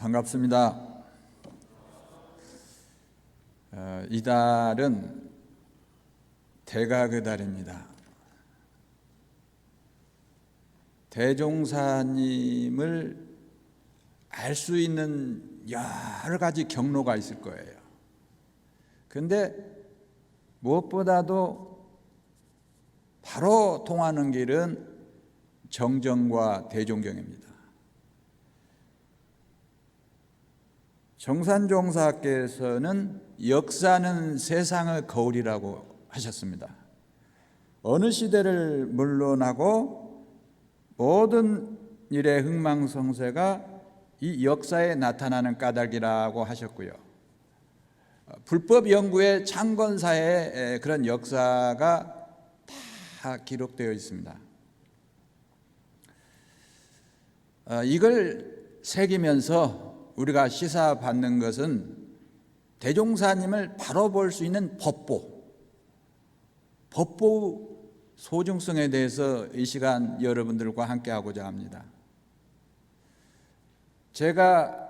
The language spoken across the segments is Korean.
반갑습니다. 이달은 대가그 달입니다. 대종사님을 알 수 있는 여러 가지 경로가 있을 거예요. 근데 무엇보다도 바로 통하는 길은 정정과 대종경입니다. 정산종사께서는 역사는 세상의 거울이라고 하셨습니다. 어느 시대를 물론하고 모든 일의 흥망성쇠가 이 역사에 나타나는 까닭이라고 하셨고요. 불법 연구의 창건사에 그런 역사가 다 기록되어 있습니다. 이걸 새기면서 우리가 시사받는 것은 대종사님을 바로 볼 수 있는 법보 소중성에 대해서 이 시간 여러분들과 함께 하고자 합니다. 제가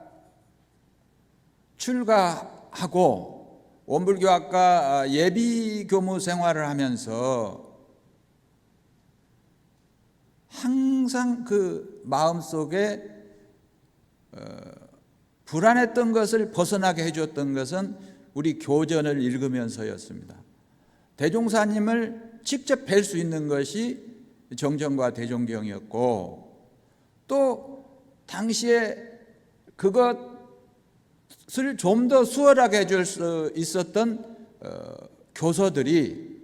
출가하고 원불교학과 예비교무 생활을 하면서 항상 그 마음속에 불안했던 것을 벗어나게 해주었던 것은 우리 교전을 읽으면서였습니다. 대종사님을 직접 뵐 수 있는 것이 정정과 대종경이었고, 또 당시에 그것을 좀 더 수월하게 해줄 수 있었던 교서들이,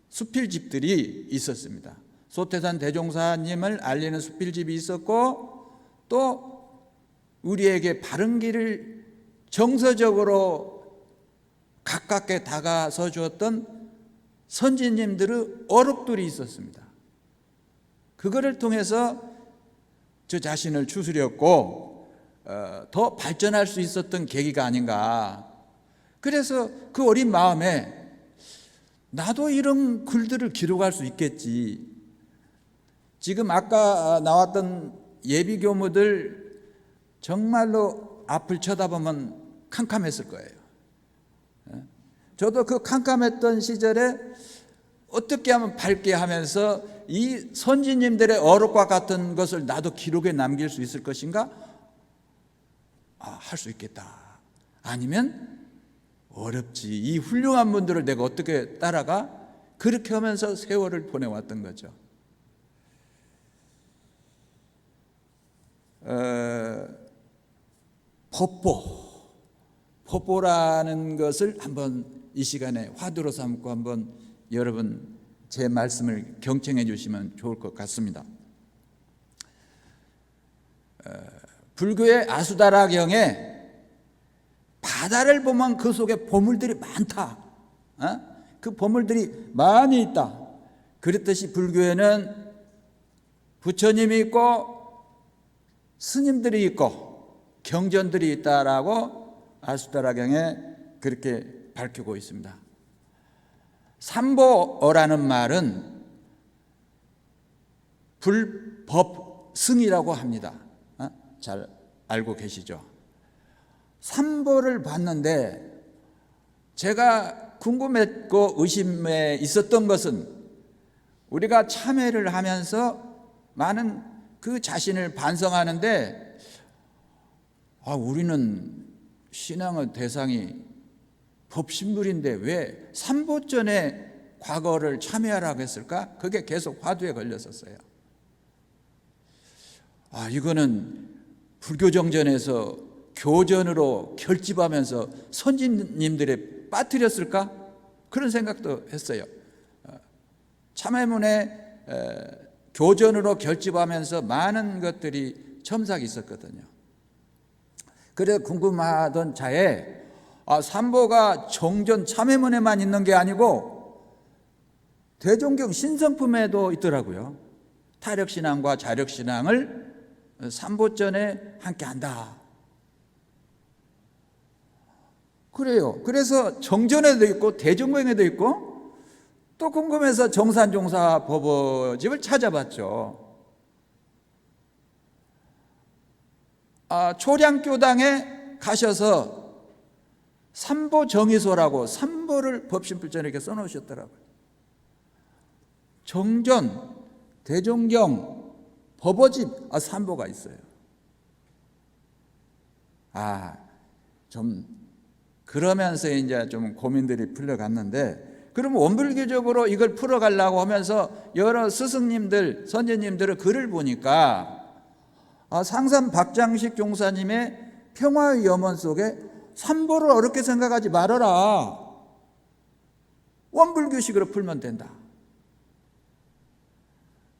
수필집들이 있었습니다. 소태산 대종사님을 알리는 수필집이 있었고, 또 우리에게 바른 길을 정서적으로 가깝게 다가서 주었던 선지님들의 어록들이 있었습니다. 그거를 통해서 저 자신을 추스렸고 더 발전할 수 있었던 계기가 아닌가. 그래서 그 어린 마음에 나도 이런 글들을 기록할 수 있겠지. 지금 아까 나왔던 예비교무들 정말로 앞을 쳐다보면 캄캄했을 거예요. 저도 그 캄캄했던 시절에 어떻게 하면 밝게 하면서 이 선지님들의 어록과 같은 것을 나도 기록에 남길 수 있을 것인가? 할 수 있겠다. 아니면 어렵지. 이 훌륭한 분들을 내가 어떻게 따라가? 그렇게 하면서 세월을 보내왔던 거죠. 법보라는 것을 한번 이 시간에 화두로 삼고 한번 여러분 제 말씀을 경청해 주시면 좋을 것 같습니다. 불교의 아수다라경에 바다를 보면 그 속에 보물들이 많다. 그 보물들이 많이 있다. 그랬듯이 불교에는 부처님이 있고 스님들이 있고 경전들이 있다라고 아수다라경에 그렇게 밝히고 있습니다. 삼보어라는 말은 불법승이라고 합니다. 잘 알고 계시죠? 삼보를 봤는데 제가 궁금했고 의심에 있었던 것은 우리가 참회를 하면서 많은 그 자신을 반성하는데 우리는 신앙의 대상이 법신물인데 왜 삼보전에 과거를 참회하라고 했을까? 그게 계속 화두에 걸렸었어요. 이거는 불교정전에서 교전으로 결집하면서 선진님들에 빠뜨렸을까? 그런 생각도 했어요. 참회문에 교전으로 결집하면서 많은 것들이 첨삭이 있었거든요. 그래서 궁금하던 차에 삼보가 정전 참회문에만 있는 게 아니고 대종경 신성품에도 있더라고요. 타력신앙과 자력신앙을 삼보전에 함께 한다. 그래요. 그래서 정전에도 있고 대종경에도 있고 또 궁금해서 정산종사 법어집을 찾아봤죠. 초량교당에 가셔서 삼보 정의소라고 삼보를 법신불전에 이렇게 써놓으셨더라고요. 정전, 대종경, 법어집, 삼보가 있어요. 좀 그러면서 이제 좀 고민들이 풀려갔는데, 그럼 원불교적으로 이걸 풀어가려고 하면서 여러 스승님들, 선제님들의 글을 보니까 상산 박장식 종사님의 평화의 염원 속에 삼보를 어렵게 생각하지 말아라, 원불교식으로 풀면 된다.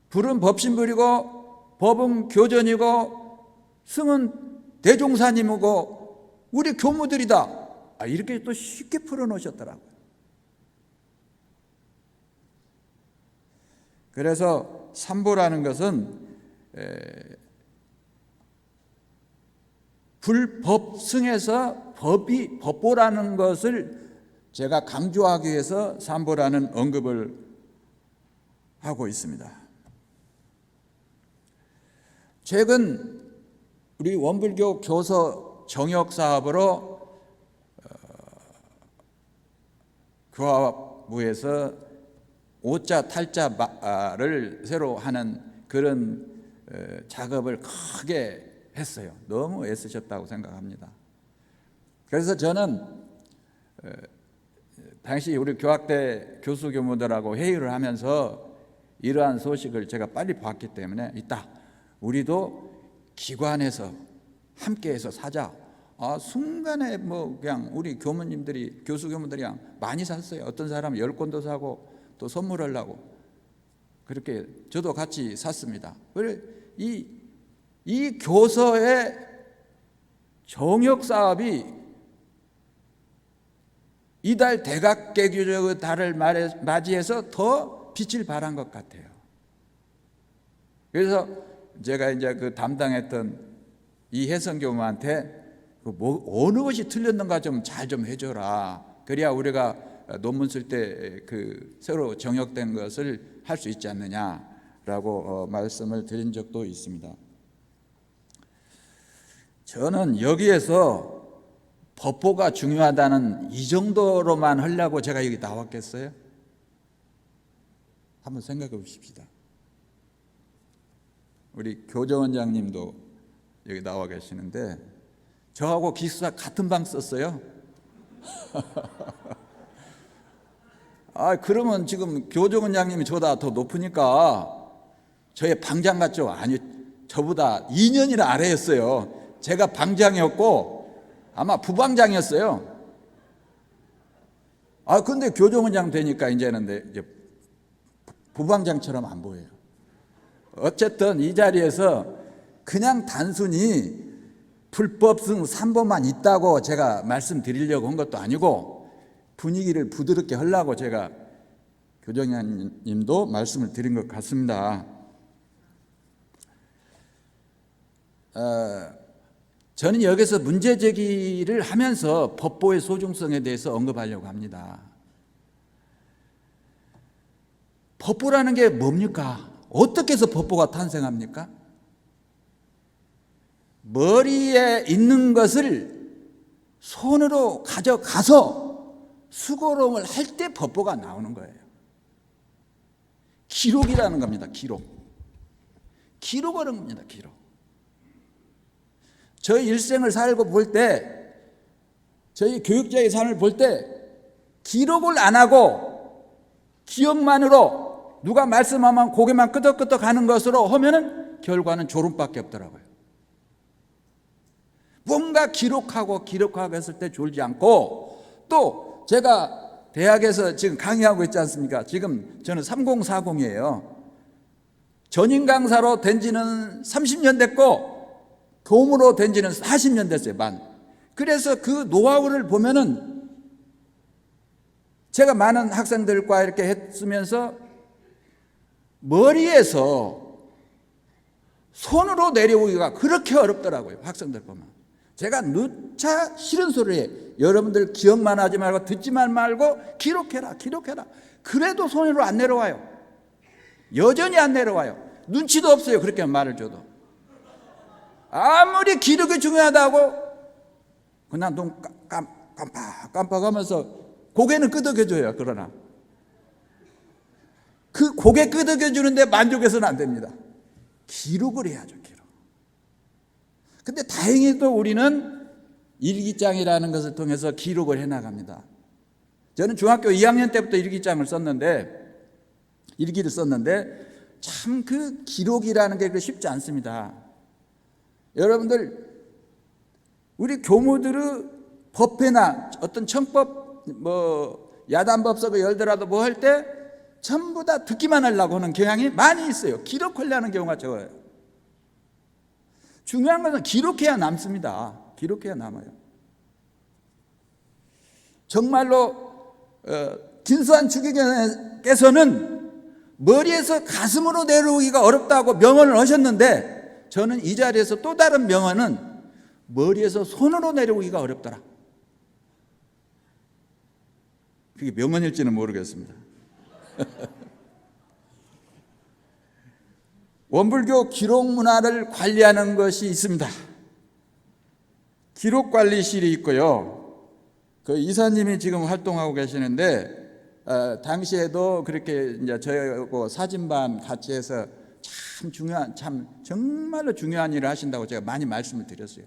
불은 법신불이고 법은 교전이고 승은 대종사님이고 우리 교무들이다. 이렇게 또 쉽게 풀어놓으셨더라고요. 그래서 삼보라는 것은 불법승에서 법이 법보라는 것을 제가 강조하기 위해서 삼보라는 언급을 하고 있습니다. 최근 우리 원불교 교서 정역 사업으로 교화부에서 오자 탈자를 새로 하는 그런 작업을 크게 했어요. 너무 애쓰셨다고 생각합니다. 그래서 저는 당시 우리 교학대 교수 교무들하고 회의를 하면서 이러한 소식을 제가 빨리 봤기 때문에 이따 우리도 기관에서 함께해서 사자. 순간에 그냥 우리 교무님들이, 교수 교무들이 그냥 많이 샀어요. 어떤 사람은 10권도 사고 또 선물하려고 그렇게 저도 같이 샀습니다. 이 교서의 정역 사업이 이달 대각개교적 달을 맞이해서 더 빛을 발한 것 같아요. 그래서 제가 이제 그 담당했던 이혜성 교무한테 어느 것이 틀렸는가 좀 잘 좀 해줘라. 그래야 우리가 논문 쓸 때 그 새로 정역된 것을 할 수 있지 않느냐라고 말씀을 드린 적도 있습니다. 저는 여기에서 법보가 중요하다는 이 정도로만 하려고 제가 여기 나왔겠어요? 한번 생각해 보십시다. 우리 교정원장님도 여기 나와 계시는데 저하고 기숙사 같은 방 썼어요. 그러면 지금 교정원장님이 저보다 더 높으니까 저의 방장 같죠? 아니, 저보다 2년이나 아래였어요. 제가 방장이었고 아마 부방장이었어요. 근데 교정원장 되니까 이제는 이제 부방장처럼 안 보여요. 어쨌든 이 자리에서 그냥 단순히 불법승 삼보만 있다고 제가 말씀드리려고 한 것도 아니고 분위기를 부드럽게 하려고 제가 교정님도 말씀을 드린 것 같습니다. 저는 여기서 문제 제기를 하면서 법보의 소중성에 대해서 언급하려고 합니다. 법보라는 게 뭡니까? 어떻게 해서 법보가 탄생합니까? 머리에 있는 것을 손으로 가져가서 수고롱을 할 때 법보가 나오는 거예요. 기록이라는 겁니다. 기록하는 겁니다. 기록. 저희 일생을 살고 볼 때, 저희 교육자의 삶을 볼 때 기록을 안 하고 기억만으로 누가 말씀하면 고개만 끄덕끄덕 하는 것으로 하면은 결과는 졸음밖에 없더라고요. 뭔가 기록하고 했을 때 졸지 않고, 또 제가 대학에서 지금 강의하고 있지 않습니까? 지금 저는 3040이에요. 전임 강사로 된 지는 30년 됐고 교무로 된 지는 40년 됐어요. 그래서 그 노하우를 보면은 제가 많은 학생들과 이렇게 했으면서 머리에서 손으로 내려오기가 그렇게 어렵더라고요. 학생들 보면. 제가 누차 싫은 소리에 여러분들 기억만 하지 말고 듣지만 말고 기록해라. 그래도 손으로 안 내려와요. 여전히 안 내려와요. 눈치도 없어요. 그렇게 말을 줘도. 아무리 기록이 중요하다고 그냥 눈 깜빡하면서 고개는 끄덕여줘요. 그러나 그 고개 끄덕여주는데 만족해서는 안 됩니다. 기록을 해야죠. 기록. 근데 다행히도 우리는 일기장이라는 것을 통해서 기록을 해나갑니다. 저는 중학교 2학년 때부터 일기를 썼는데 참 그 기록이라는 게 쉽지 않습니다. 여러분들, 우리 교무들의 법회나 어떤 청법, 야단법석을 열더라도 뭐 할 때 전부 다 듣기만 하려고 하는 경향이 많이 있어요. 기록하려는 경우가 적어요. 중요한 것은 기록해야 남습니다. 기록해야 남아요. 정말로 김수환 추기경께서는 머리에서 가슴으로 내려오기가 어렵다고 명언을 하셨는데, 저는 이 자리에서 또 다른 명언은 머리에서 손으로 내려오기가 어렵더라. 그게 명언일지는 모르겠습니다. 원불교 기록 문화를 관리하는 것이 있습니다. 기록관리실이 있고요. 그 이사님이 지금 활동하고 계시는데, 당시에도 그렇게 이제 저하고 사진반 같이 해서 정말로 중요한 일을 하신다고 제가 많이 말씀을 드렸어요.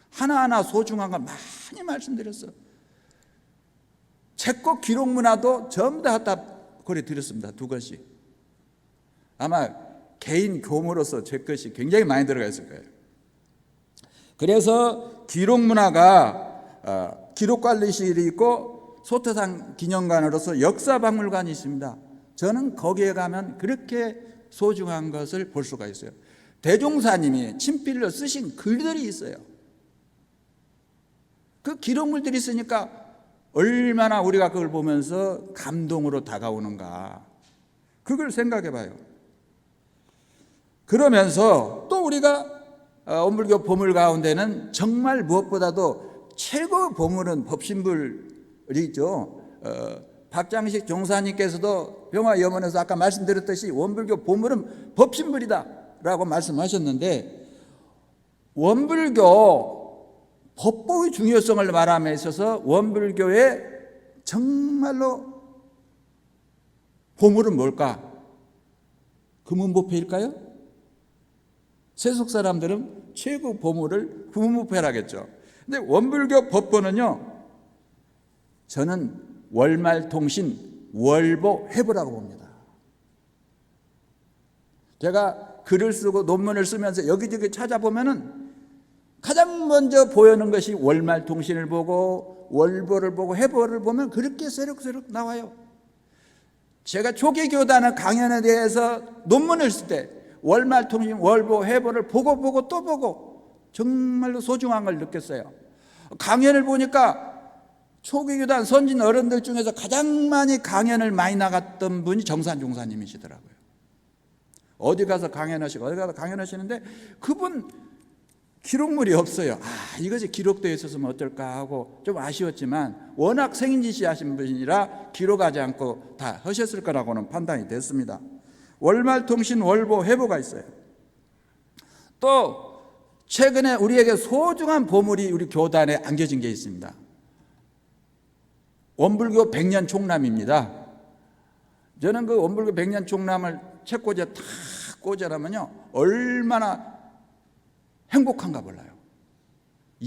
하나하나 소중한 걸 많이 말씀드렸어요. 책곡 기록 문화도 전부 다 갖다 거래 드렸습니다. 2권씩. 아마 개인 교무로서 제 것이 굉장히 많이 들어가 있을 거예요. 그래서 기록 문화가 기록관리실이 있고 소태상 기념관으로서 역사박물관이 있습니다. 저는 거기에 가면 그렇게 소중한 것을 볼 수가 있어요. 대종사님이 친필로 쓰신 글들이 있어요. 그 기록물들이 있으니까 얼마나 우리가 그걸 보면서 감동으로 다가오는가, 그걸 생각해 봐요. 그러면서 또 우리가 원불교 보물 가운데는 정말 무엇보다도 최고 보물은 법신불이죠. 박장식 종사님께서도 병화여문에서 아까 말씀드렸듯이 원불교 보물은 법신불이다 라고 말씀하셨는데, 원불교 법보의 중요성을 말함에 있어서 원불교의 정말로 보물은 뭘까? 금은보패일까요? 세속 사람들은 최고 보물을 금은보패라겠죠. 근데 원불교 법보는요, 저는 월말통신 월보회보라고 봅니다. 제가 글을 쓰고 논문을 쓰면서 여기저기 찾아보면은 가장 먼저 보이는 것이 월말통신을 보고 월보를 보고 회보를 보면 그렇게 새록새록 나와요. 제가 초기 교단의 강연에 대해서 논문을 쓸 때 월말통신, 월보, 회보를 보고 또 보고 정말로 소중한 걸 느꼈어요. 강연을 보니까 초기 교단 선진 어른들 중에서 가장 많이 강연을 많이 나갔던 분이 정산 종사님이시더라고요. 어디 가서 강연하시는데 그분 기록물이 없어요. 이것이 기록되어 있었으면 어떨까 하고 좀 아쉬웠지만 워낙 생인지시하신 분이라 기록하지 않고 다 하셨을 거라고는 판단이 됐습니다. 월말통신 월보 회보가 있어요. 또 최근에 우리에게 소중한 보물이 우리 교단에 안겨진 게 있습니다. 원불교 100년 총람입니다. 저는 그 원불교 100년 총람을 책꽂이에 탁 꽂아놓으면요 얼마나 행복한가 몰라요.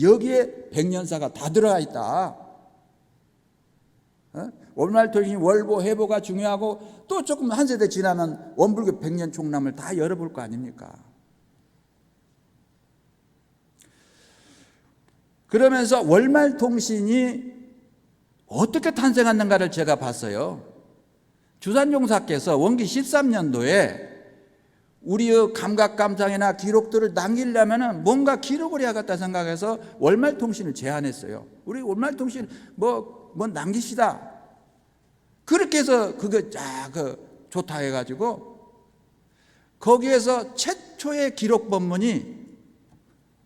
여기에 100년사가 다 들어가 있다. 월말통신 월보 회보가 중요하고 또 조금 한 세대 지나면 원불교 100년 총람을 다 열어볼 거 아닙니까? 그러면서 월말통신이 어떻게 탄생했는가를 제가 봤어요. 주산종사께서 원기 13년도에 우리의 감각감상이나 기록들을 남기려면 뭔가 기록을 해야겠다 생각해서 월말통신을 제안했어요. 우리 월말통신 뭐 남기시다. 그렇게 해서 그게 좋다 해가지고 거기에서 최초의 기록 법문이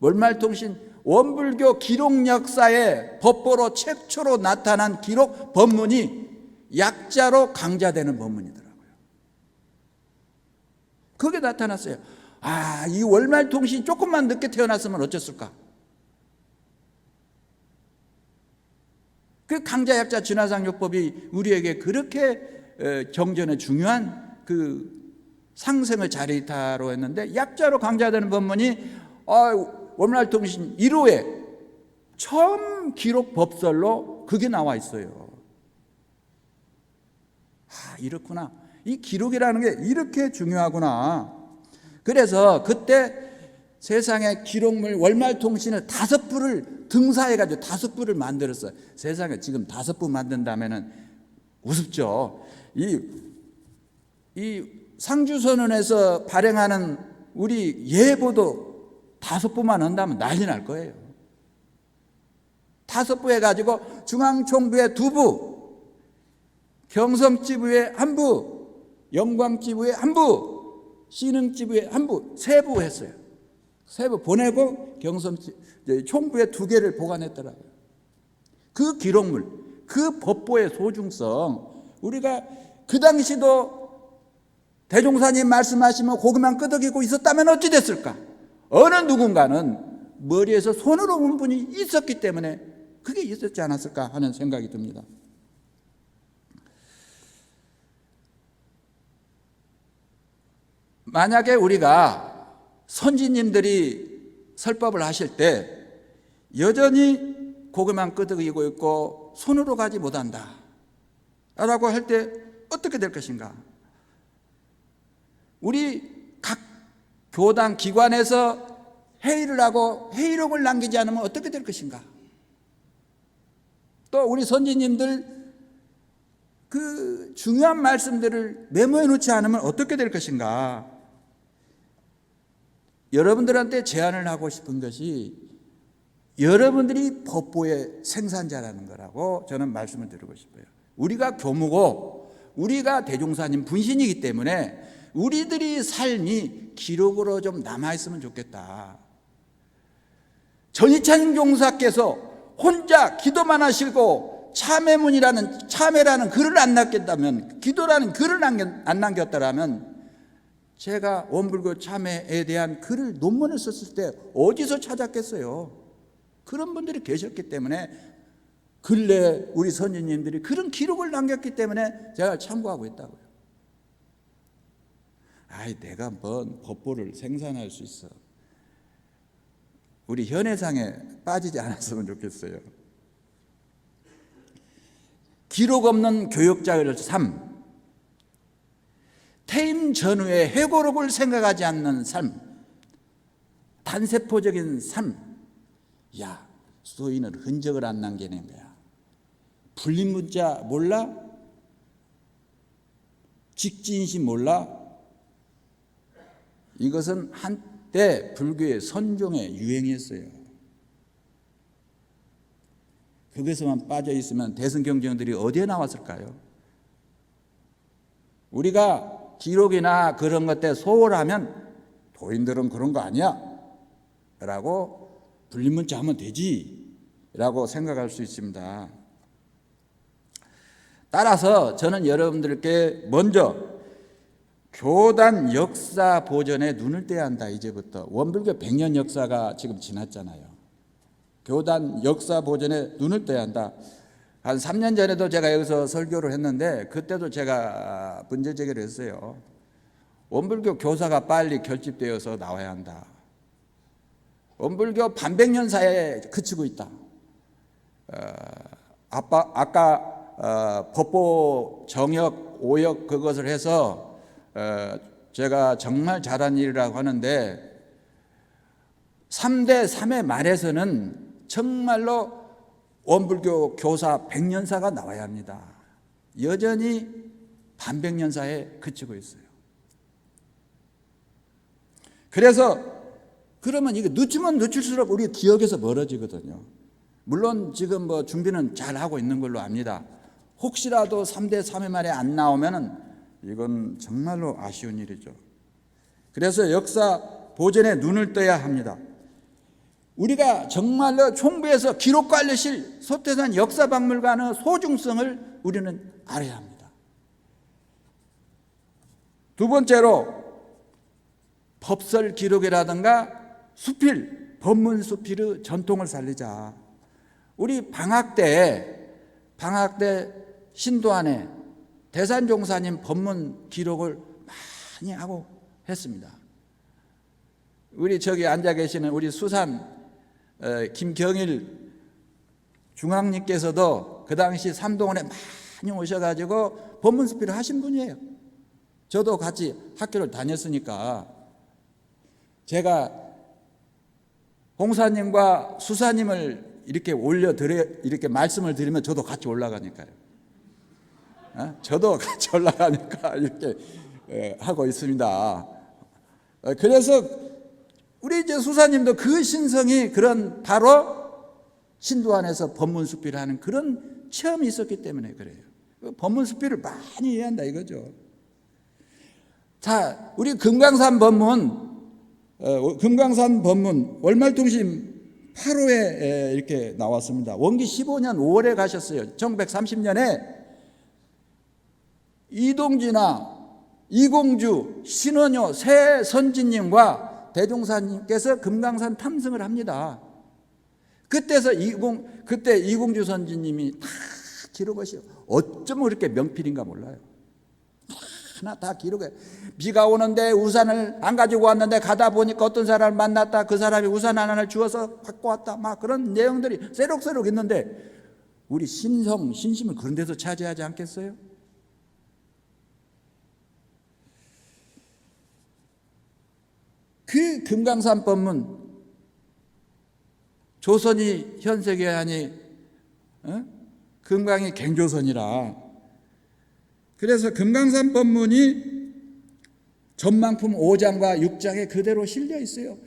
월말통신 원불교 기록 역사에 법보로 최초로 나타난 기록 법문이 약자로 강자되는 법문이더라고요. 그게 나타났어요. 이 월말통신이 조금만 늦게 태어났으면 어쩌을까? 그 강자약자 진화상용법이 우리에게 그렇게 경전에 중요한 그 상생의 자리타로 했는데, 약자로 강자되는 법문이 월말통신 1호에 처음 기록 법설로 그게 나와 있어요. 이렇구나. 이 기록이라는 게 이렇게 중요하구나. 그래서 그때 세상에 기록물 월말통신을 5부를 등사해가지고 5부를 만들었어요. 세상에 지금 5부 만든다면은 우습죠. 이 상주선언에서 발행하는 우리 예보도 5부만 한다면 난리 날 거예요. 5부 해가지고 중앙총부에 2부, 경성지부에 1부, 영광지부에 1부, 신흥지부에 1부, 3부 했어요. 3부 보내고 총부에 2개를 보관했더라고요. 그 기록물, 그 법보의 소중성, 우리가 그 당시도 대종사님 말씀하시면 고개만 끄덕이고 있었다면 어찌 됐을까? 어느 누군가는 머리에서 손으로 온 분이 있었기 때문에 그게 있었지 않았을까 하는 생각이 듭니다. 만약에 우리가 선지님들이 설법을 하실 때 여전히 고개만 끄덕이고 있고 손으로 가지 못한다 라고 할 때 어떻게 될 것인가? 우리 각 교단 기관에서 회의를 하고 회의록을 남기지 않으면 어떻게 될 것인가? 또 우리 선지님들 그 중요한 말씀들을 메모해 놓지 않으면 어떻게 될 것인가? 여러분들한테 제안을 하고 싶은 것이 여러분들이 법보의 생산자라는 거라고 저는 말씀을 드리고 싶어요. 우리가 교무고 우리가 대종사님 분신이기 때문에 우리들이 삶이 기록으로 좀 남아있으면 좋겠다. 전희찬 종사께서 혼자 기도만 하시고 참회라는 글을 안 남겼다면, 기도라는 글을 안 남겼다라면 제가 원불교 참회에 대한 글을 논문을 썼을 때 어디서 찾았겠어요? 그런 분들이 계셨기 때문에 근래 우리 선지님들이 그런 기록을 남겼기 때문에 제가 참고하고 있다고요. 내가 뭔 법보를 생산할 수 있어. 우리 현해상에 빠지지 않았으면 좋겠어요. 기록 없는 교역자의 삶, 퇴임 전후의 회고록을 생각하지 않는 삶, 단세포적인 삶. 수도인은 흔적을 안 남기는 거야. 불림문자 몰라? 직진신 몰라? 이것은 한때 불교의 선종의 유행이었어요. 거기서만 빠져 있으면 대승경전들이 어디에 나왔을까요? 우리가 기록이나 그런 것 때 소홀하면 도인들은 그런 거 아니야 라고 불림문자 하면 되지 라고 생각할 수 있습니다. 따라서 저는 여러분들께 먼저 교단 역사 보존에 눈을 떼야 한다. 이제부터 원불교 100년 역사가 지금 지났잖아요. 교단 역사 보존에 눈을 떼야 한다. 한 3년 전에도 제가 여기서 설교를 했는데 그때도 제가 문제 제기를 했어요. 원불교 교사가 빨리 결집되어서 나와야 한다. 원불교 반백년 사회에 그치고 있다. 아까 법보 정역, 오역 그것을 해서 제가 정말 잘한 일이라고 하는데 3대 3의 말에서는 정말로 원불교 교사 100년사가 나와야 합니다. 여전히 반백년사에 그치고 있어요. 그래서 그러면 이게 늦추면 늦출수록 우리 기억에서 멀어지거든요. 물론 지금 준비는 잘 하고 있는 걸로 압니다. 혹시라도 3대 3의 말에 안 나오면은 이건 정말로 아쉬운 일이죠. 그래서 역사 보존에 눈을 떠야 합니다. 우리가 정말로 총부에서 기록관리실 소태산 역사박물관의 소중성을 우리는 알아야 합니다. 두 번째로 법설 기록이라든가 수필, 법문 수필의 전통을 살리자. 우리 방학 때 신도안에 대산종사님 법문 기록을 많이 하고 했습니다. 우리 저기 앉아 계시는 우리 수산 김경일 중앙님께서도 그 당시 삼동원에 많이 오셔가지고 법문 수필을 하신 분이에요. 저도 같이 학교를 다녔으니까 제가 공사님과 수사님을 이렇게 이렇게 말씀을 드리면 저도 같이 올라가니까요. 저도 같이 올라가니까 이렇게 하고 있습니다. 그래서 우리 이제 수사님도 그 신성이 그런 바로 신도안에서 법문 수필을 하는 그런 체험이 있었기 때문에 그래요. 법문 수필을 많이 이해한다 이거죠. 자, 우리 금강산 법문 월말통신 8호에 이렇게 나왔습니다. 원기 15년 5월에 가셨어요. 1930년에 이동진아, 이공주, 신원효 세 선진님과 대종사님께서 금강산 탐승을 합니다. 그때 이공주 선진님이 다 기록하시오. 어쩌면 그렇게 명필인가 몰라요. 하나 다 기록해. 비가 오는데 우산을 안 가지고 왔는데 가다 보니까 어떤 사람을 만났다. 그 사람이 우산 하나를 주워서 갖고 왔다. 막 그런 내용들이 새록새록 있는데 우리 신심을 그런 데서 차지하지 않겠어요? 그 금강산 법문 조선이 현세계 하니 금강이 갱조선이라. 그래서 금강산 법문이 전망품 5장과 6장에 그대로 실려 있어요.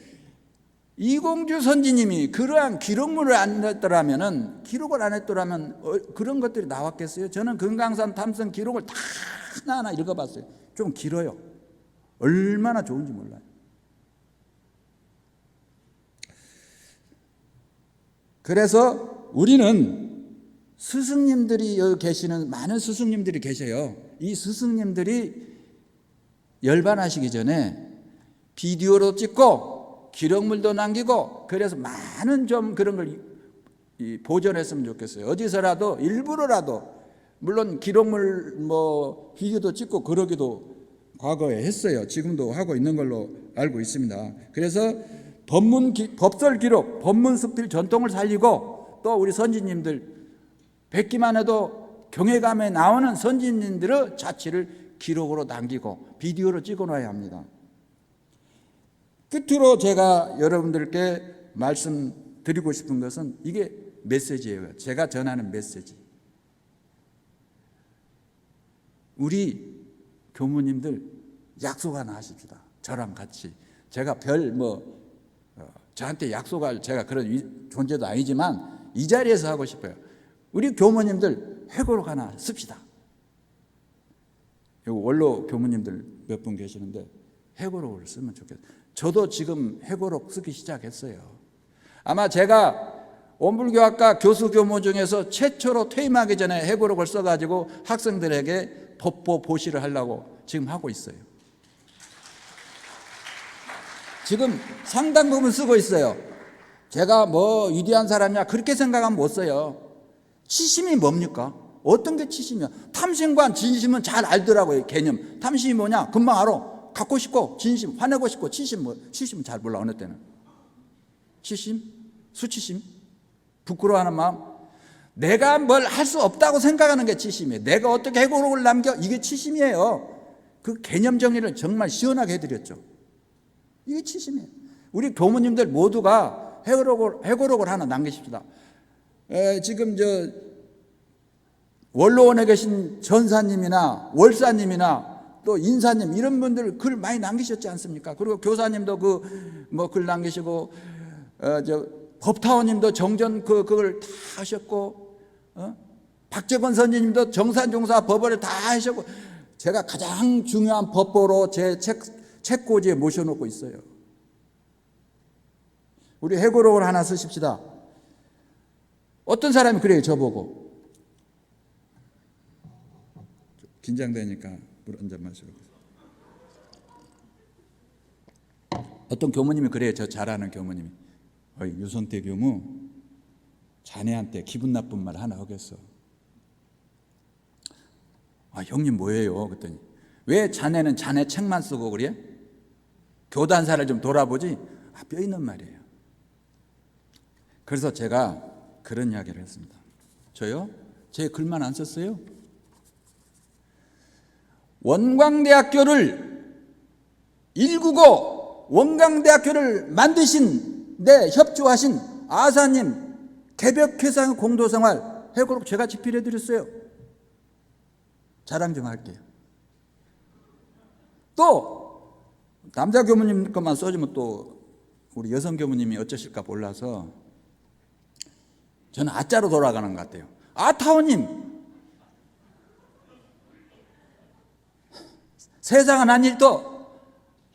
이공주 선지님이 그러한 기록을 안 했더라면 그런 것들이 나왔겠어요? 저는 금강산 탐승 기록을 다 하나하나 읽어봤어요. 좀 길어요. 얼마나 좋은지 몰라요. 그래서 우리는 스승님들이 여기 계시는 많은 스승님들이 계셔요. 이 스승님들이 열반하시기 전에 비디오로 찍고 기록물도 남기고 그래서 많은 좀 그런 걸 보존했으면 좋겠어요. 어디서라도 일부러라도 물론 기록물 비디오도 찍고 그러기도 과거에 했어요. 지금도 하고 있는 걸로 알고 있습니다. 그래서 법설 기록, 법문 수필 전통을 살리고 또 우리 선지님들 뵙기만 해도 경외감에 나오는 선지님들의 자취를 기록으로 남기고 비디오로 찍어놔야 합니다. 끝으로 제가 여러분들께 말씀드리고 싶은 것은 이게 메시지예요. 제가 전하는 메시지. 우리 교무님들 약속 하나 하십시다. 저랑 같이. 제가 저한테 약속할 제가 그런 존재도 아니지만 이 자리에서 하고 싶어요. 우리 교무님들 회고록 하나 씁시다. 원로 교무님들 몇 분 계시는데 회고록을 쓰면 좋겠어요. 저도 지금 회고록 쓰기 시작했어요. 아마 제가 원불교학과 교수 교무 중에서 최초로 퇴임하기 전에 회고록을 써가지고 학생들에게 법보 보시를 하려고 지금 하고 있어요. 지금 상당 부분 쓰고 있어요. 제가 위대한 사람이냐 그렇게 생각하면 못 써요. 치심이 뭡니까? 어떤 게 치심이야? 탐심과 진심은 잘 알더라고요. 개념. 탐심이 뭐냐? 금방 알아. 갖고 싶고 진심, 화내고 싶고 치심은 잘 몰라. 어느 때는 치심, 수치심, 부끄러워하는 마음. 내가 뭘 할 수 없다고 생각하는 게 치심이에요. 내가 어떻게 회고록을 남겨? 이게 치심이에요. 그 개념 정리를 정말 시원하게 해드렸죠. 이게 치심이에요. 우리 교무님들 모두가 회고록을 하나 남기십시다. 지금 원로원에 계신 전사님이나 월사님이나 또 인사님 이런 분들 글 많이 남기셨지 않습니까? 그리고 교사님도 글 남기시고 법타원님도 정전 그걸 다 하셨고 박재권 선지님도 정산종사 법을 다 하셨고 제가 가장 중요한 법보로 제 책꽂이에 모셔놓고 있어요. 우리 회고록을 하나 쓰십시다. 어떤 사람이 그래요, 저보고. 긴장되니까 물 한 잔 마시고. 어떤 교무님이 그래요. 저 잘 아는 교무님이. 어이, 유선태 교무, 자네한테 기분 나쁜 말 하나 하겠어. 아, 형님 뭐예요? 그랬더니 왜 자네는 자네 책만 쓰고 그래? 교단사를 좀 돌아보지? 아, 뼈 있는 말이에요. 그래서 제가 그런 이야기를 했습니다. 저요? 제 글만 안 썼어요? 원광대학교를 199 원광대학교를 만드신 데 협조하신 아사님 개벽회상 공도생활 회고록 제가 집필해 드렸어요. 자랑 좀 할게요. 또 남자 교무님 것만 써주면 또 우리 여성 교무님이 어쩌실까 몰라서 저는 아짜로 돌아가는 것 같아요. 아타오님, 세상은 한 일도,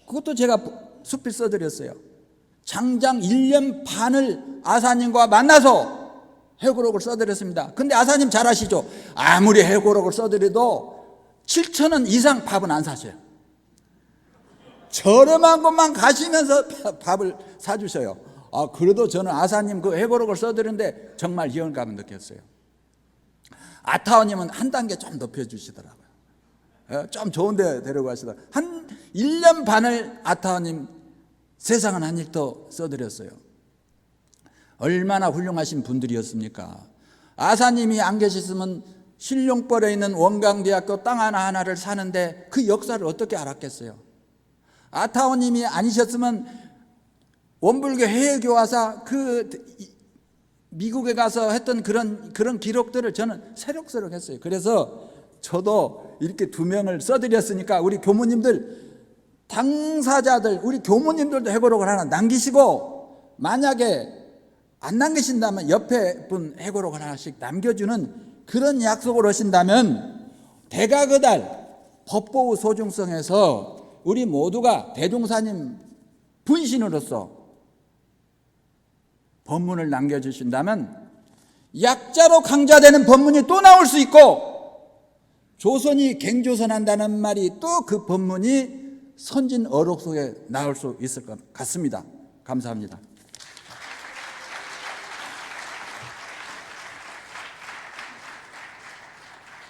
그것도 제가 수필 써드렸어요. 장장 1년 반을 아사님과 만나서 회고록을 써드렸습니다. 근데 아사님 잘 아시죠? 아무리 회고록을 써드려도 7,000원 이상 밥은 안 사셔요. 저렴한 곳만 가시면서 밥을 사주셔요. 아, 그래도 저는 아사님 그 회고록을 써드렸는데 정말 희열감을 느꼈어요. 아타오님은 한 단계 좀 높여주시더라고요. 좀 좋은 데 데려가시더라고요. 한 1년 반을 아타오님 세상은 한 일도 써드렸어요. 얼마나 훌륭하신 분들이었습니까? 아사님이 안 계셨으면 신룡벌에 있는 원광대학교 땅 하나하나를 사는데 그 역사를 어떻게 알았겠어요? 아타오님이 아니셨으면 원불교 해외교화사 그 미국에 가서 했던 그런 기록들을 저는 새록새록 했어요. 그래서 저도 이렇게 2명을 써드렸으니까 우리 교무님들, 당사자들, 우리 교무님들도 회고록을 하나 남기시고, 만약에 안 남기신다면 옆에 분 회고록을 하나씩 남겨주는 그런 약속을 하신다면 대가그달 법보의 소중성에서 우리 모두가 대종사님 분신으로서 법문을 남겨주신다면 약자로 강자되는 법문이 또 나올 수 있고, 조선이 갱조선한다는 말이 또 그 법문이 선진 어록 속에 나올 수 있을 것 같습니다. 감사합니다.